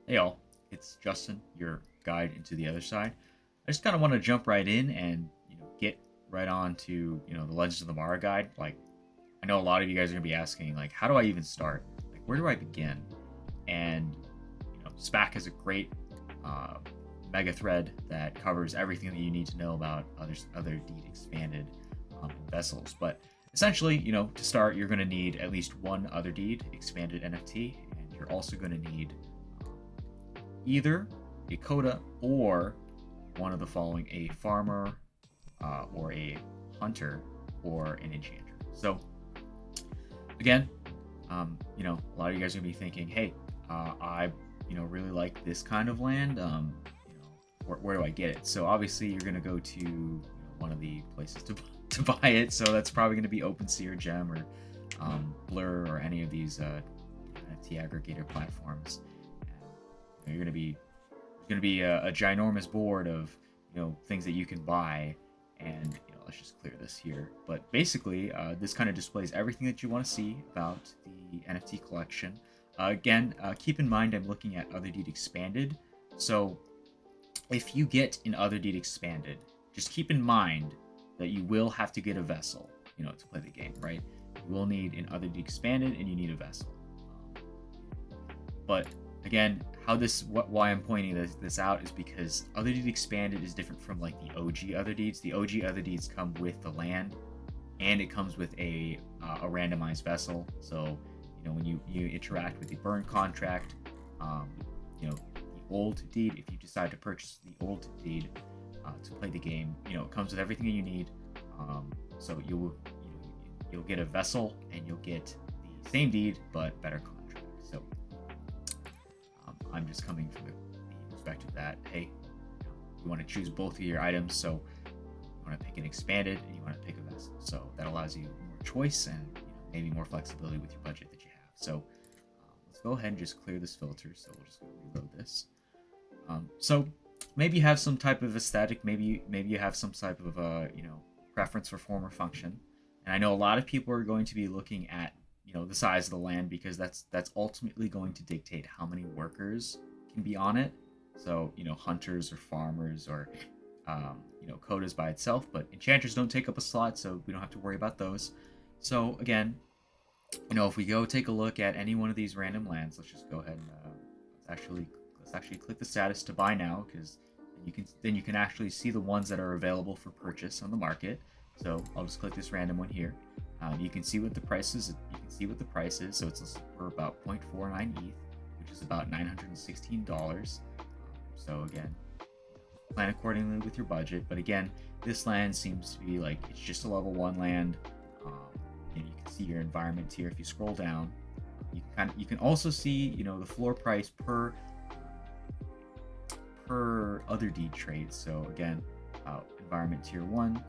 Hey all, it's Justin, your guide into the other side. I just kind of want to jump right in and get right on to the Legends of the Mara guide. Like, I know a lot of you guys are gonna be asking, like, how do I even start? Like, where do I begin? And SPAC is a great uh, mega thread that covers everything that you need to know about Otherdeed expanded vessels. But essentially, to start, you're going to need at least one Otherdeed expanded NFT, and you're also going to need either a coda or one of the following: a farmer, or a hunter, or an enchanter. So again, a lot of you guys are gonna be thinking, hey, I really like this kind of land. Where do I get it? So obviously you're gonna go to one of the places to to buy it. So that's probably gonna be OpenSea or Gem or Blur or any of these NFT aggregator platforms. And you're gonna be there's gonna be a ginormous board of things that you can buy, and let's just clear this here. But basically, this kind of displays everything that you want to see about the NFT collection. Again, keep in mind I'm looking at Otherdeed Expanded. So if you get an Otherdeed Expanded, just keep in mind that you will have to get a vessel, to play the game, right? You will need an Otherdeed Expanded, and you need a vessel. But again, why I'm pointing this out is because Otherdeed Expanded is different from like the OG Otherdeeds. The OG Otherdeeds come with the land, and it comes with a randomized vessel. So when you interact with the burn contract, the old deed, if you decide to purchase the old deed to play the game, it comes with everything that you need. So you'll get a vessel, and you'll get the same deed but better contract. So I'm just coming from the perspective that, hey, you want to choose both of your items, so you want to pick an expanded and you want to pick a vessel. So that allows you more choice and maybe more flexibility with your budget that you have. So let's go ahead and just clear this filter. So we'll just reload this. So maybe you have some type of aesthetic. Maybe you have some type of preference for form or function. And I know a lot of people are going to be looking at the size of the land, because that's ultimately going to dictate how many workers can be on it. So hunters or farmers or codas by itself, but enchanters don't take up a slot, so we don't have to worry about those. So again, if we go take a look at any one of these random lands, let's just go ahead and let's actually click the status to buy now, because you can actually see the ones that are available for purchase on the market. So I'll just click this random one here. You can see what the price is. You can see what the price is. So it's listed for about 0.49 ETH, which is about $916. So again, plan accordingly with your budget. But again, this land seems to be like it's just a level 1 land. You can see your environment tier. If you scroll down, you can also see the floor price per Otherdeed trade. So again, environment tier 1,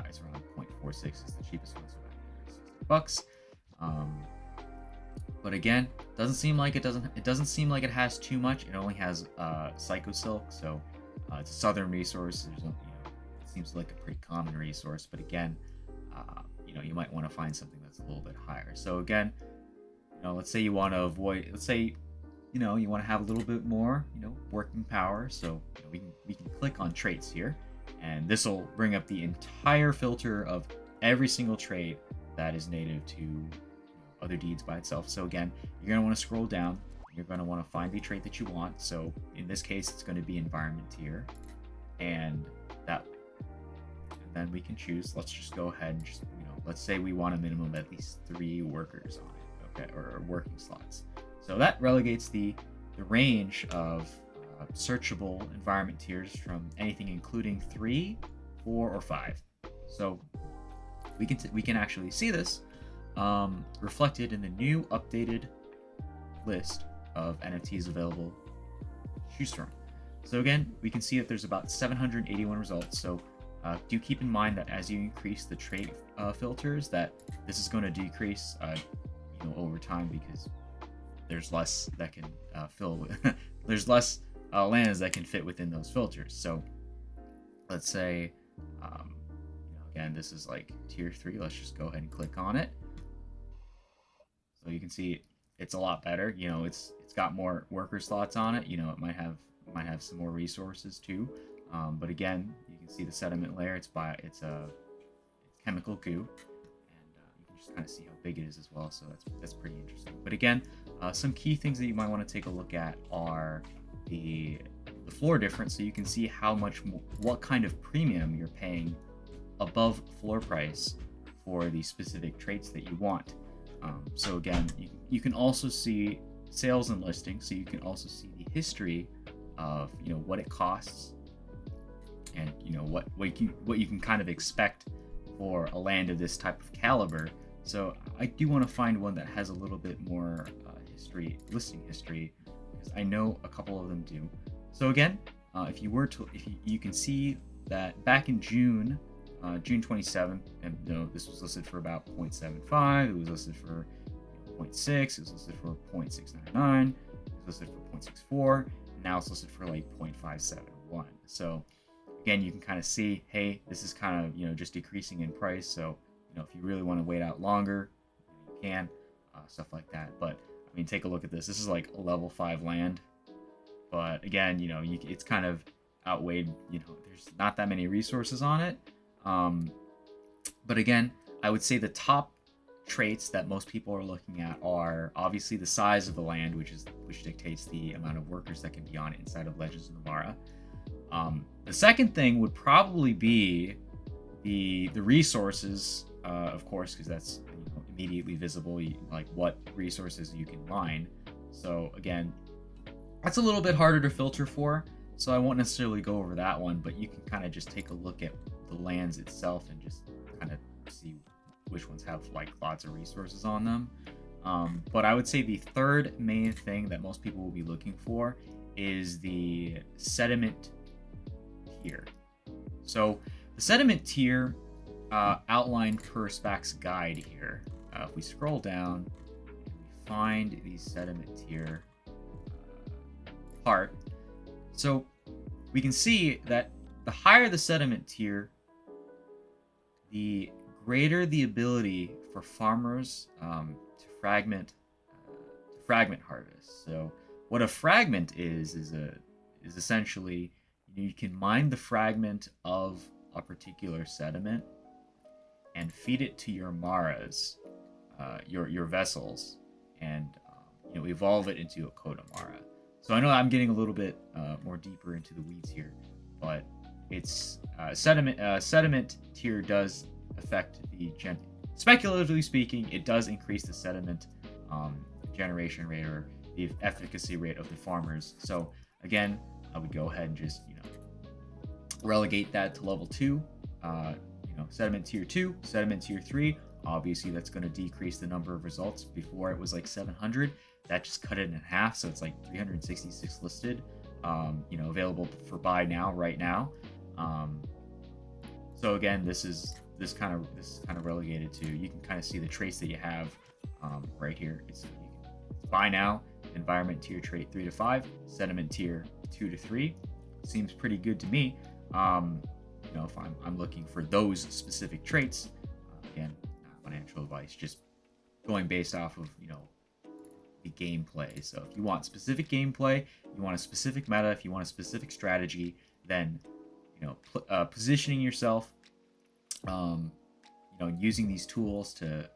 it's around 0.46 is the cheapest one, so about $60. But again, it doesn't seem like it has too much. It only has Psycho Silk, so it's a southern resource. It seems like a pretty common resource, but again, you might want to find something that's a little bit higher. So again, let's say you want to avoid, let's say you want to have a little bit more working power. So we can click on traits here, and this will bring up the entire filter of every single trait that is native to Otherdeeds by itself. So again, you're going to want to scroll down. You're going to want to find the trait that you want. So in this case, it's going to be environment tier, and then we can choose. Let's just go ahead and just let's say we want a minimum of at least 3 workers on it, okay, or working slots. So that relegates the range of searchable environment tiers from anything including 3, 4, or 5. So we can actually see this reflected in the new updated list of NFTs available to choose from. So again, we can see that there's about 781 results. So do keep in mind that as you increase the trait filters, that this is going to decrease over time, because there's less that can fill there's less lands that can fit within those filters. So let's say again, this is like tier 3. Let's just go ahead and click on it. So you can see it's a lot better. You know, it's got more worker slots on it. You know, it might have some more resources too. But again, you can see the sediment layer. It's chemical goo, and you can just kind of see how big it is as well. So that's pretty interesting. But again, some key things that you might want to take a look at are the floor difference, so you can see how much what kind of premium you're paying above floor price for the specific traits that you want. So again, you can also see sales and listings, so you can also see the history of, you know, what it costs, and you know what you can kind of expect for a land of this type of caliber. So I do want to find one that has a little bit more listing history, because I know a couple of them do. So again, if you can see that back in June 27th, and you know, this was listed for about 0.75, it was listed for 0.6, it was listed for 0.699, it was listed for 0.64, and now it's listed for like 0.571. So again, you can kind of see, hey, this is kind of, you know, just decreasing in price. So, you know, if you really want to wait out longer, you can, stuff like that. But I mean, take a look at this. This is like a level 5 land. But again, you know, it's kind of outweighed, you know, there's not that many resources on it. But again, I would say the top traits that most people are looking at are obviously the size of the land, which dictates the amount of workers that can be on it inside of Legends of the Mara. The second thing would probably be the resources, of course, because that's, you know, immediately visible, like what resources you can mine. So again, that's a little bit harder to filter for, so I won't necessarily go over that one, but you can kind of just take a look at the lands itself and just kind of see which ones have like lots of resources on them. But I would say the third main thing that most people will be looking for is the sediment tier. So the sediment tier, outlined per SPAC's guide here. If we scroll down and we find the sediment tier part, so we can see that the higher the sediment tier, the greater the ability for farmers to fragment harvest. So what a fragment is essentially, you can mine the fragment of a particular sediment and feed it to your Maras, your vessels, and you know, evolve it into a Coda Mara. So I know I'm getting a little bit more deeper into the weeds here, but it's sediment tier does affect the speculatively speaking, it does increase the sediment generation rate, or the efficacy rate of the farmers. So again, I would go ahead and just, you know, relegate that to level 2. You know, sediment tier 2, sediment tier 3. Obviously, that's going to decrease the number of results. Before it was like 700. That just cut it in half, so it's like 366 listed. You know, available for buy now, right now. So again, this is kind of relegated to, you can kind of see the traits that you have right here. It's buy now, environment tier trait 3 to 5, sediment tier 2 to 3. Seems pretty good to me. You know, if I'm looking for those specific traits, again, not financial advice, just going based off of, you know, the gameplay. So if you want specific gameplay, you want a specific meta, if you want a specific strategy, then, you know, positioning yourself, you know, using these tools to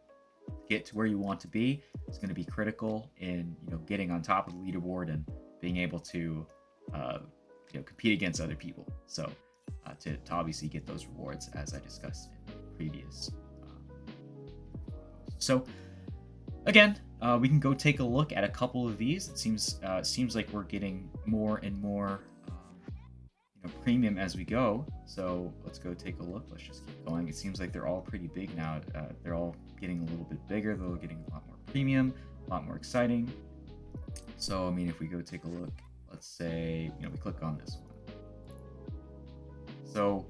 get to where you want to be is going to be critical in, you know, getting on top of the leaderboard and being able to, you know, compete against other people. So to obviously get those rewards, as I discussed in previous. So again, we can go take a look at a couple of these. It seems like we're getting more and more, you know, premium as we go. So let's go take a look. Let's just keep going. It seems like they're all pretty big now. They're all getting a little bit bigger. They're getting a lot more premium, a lot more exciting. So I mean, if we go take a look, let's say, you know, we click on this one. So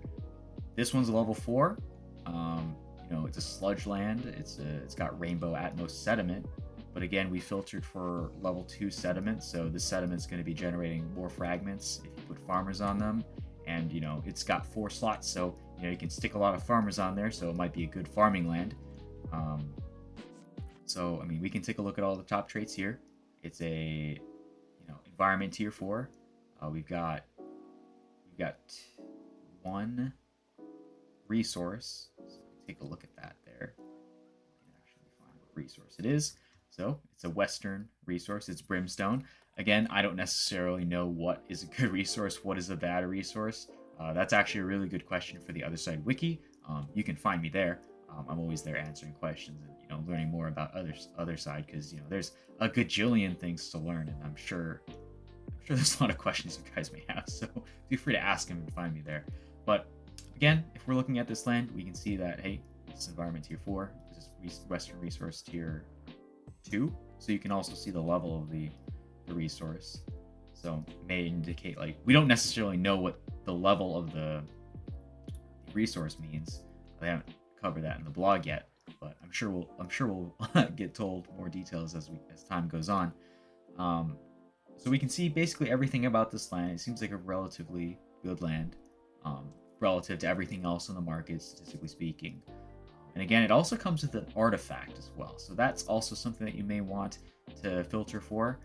this one's a level 4. You know, it's a sludge land. It's got rainbow Atmos sediment, but again, we filtered for level 2 sediment. So this sediment's going to be generating more fragments if you put farmers on them, and you know, it's got 4 slots, so you know, you can stick a lot of farmers on there. So it might be a good farming land. So I mean, we can take a look at all the top traits here. It's a environment tier 4. We've got one resource. So take a look at that there. We can actually find what resource it is. So it's a Western resource. It's brimstone. Again, I don't necessarily know what is a good resource, what is a bad resource. That's actually a really good question for the Otherside wiki. You can find me there. I'm always there answering questions and learning more about Otherside, because there's a gajillion things to learn, and I'm sure there's a lot of questions you guys may have. So feel free to ask him and find me there. But again, if we're looking at this land, we can see that hey, this is environment tier 4. This is Western resource tier 2. So you can also see the level of the resource. So it may indicate, like, we don't necessarily know what the level of the resource means. They haven't covered that in the blog yet, but I'm sure we'll get told more details as time goes on. So we can see basically everything about this land. It seems like a relatively good land, relative to everything else in the market, statistically speaking. And again, it also comes with an artifact as well. So that's also something that you may want to filter for.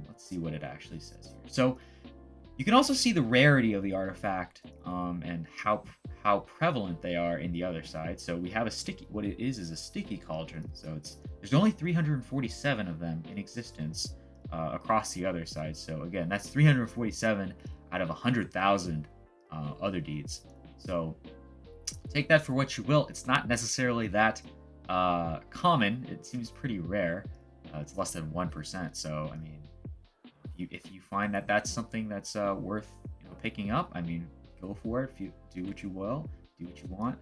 Let's see what it actually says here. So you can also see the rarity of the artifact, and how prevalent they are in the other side. So we have what it is a sticky cauldron. So there's only 347 of them in existence across the other side. So again, that's 347 out of 100,000 Otherdeeds. So take that for what you will. It's not necessarily that common. It seems pretty rare. It's less than 1%. So I mean, if you find that that's something that's worth picking up, I mean, go for it. If you do what you will, do what you want.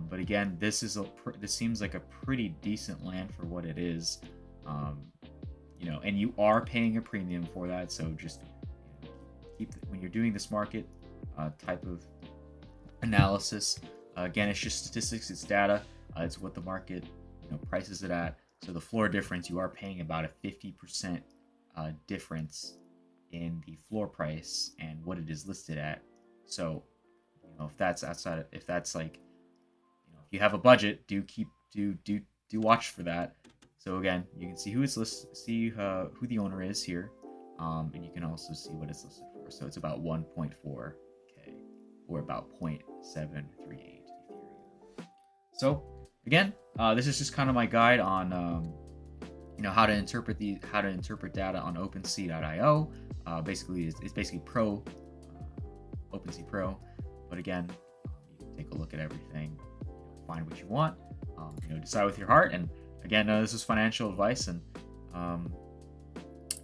But again, this seems like a pretty decent land for what it is. And you are paying a premium for that. So just when you're doing this market type of analysis, again, it's just statistics, it's data, it's what the market prices it at. So the floor difference, you are paying about a 50% difference in the floor price and what it is listed at. So if that's like, if you have a budget, do watch for that. So again, you can see who it's listed, see who the owner is here, and you can also see what it's listed for. So it's about 1.4K, or about 0.738 Ethereum. So again, this is just kind of my guide on how to interpret data on Opensea.io. Basically, it's basically Opensea Pro. But again, you can take a look at everything, find what you want, decide with your heart. And again, this is financial advice. And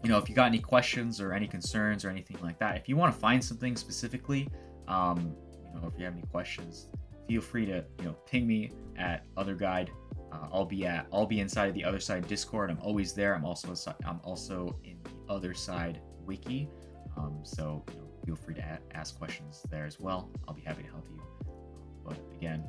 if you got any questions or any concerns or anything like that, if you want to find something specifically, if you have any questions, feel free to ping me at OtherGuide. I'll be inside of the Otherside Discord. I'm always there. I'm also in the Otherside wiki. So feel free to ask questions there as well. I'll be happy to help you. But again,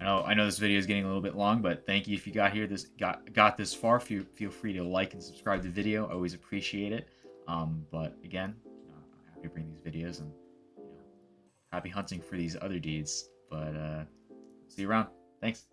I know this video is getting a little bit long, but thank you if you got this far. Feel free to like and subscribe to the video. I always appreciate it. But again, I'm happy to bring these videos, and happy hunting for these Otherdeeds. But see you around. Thanks.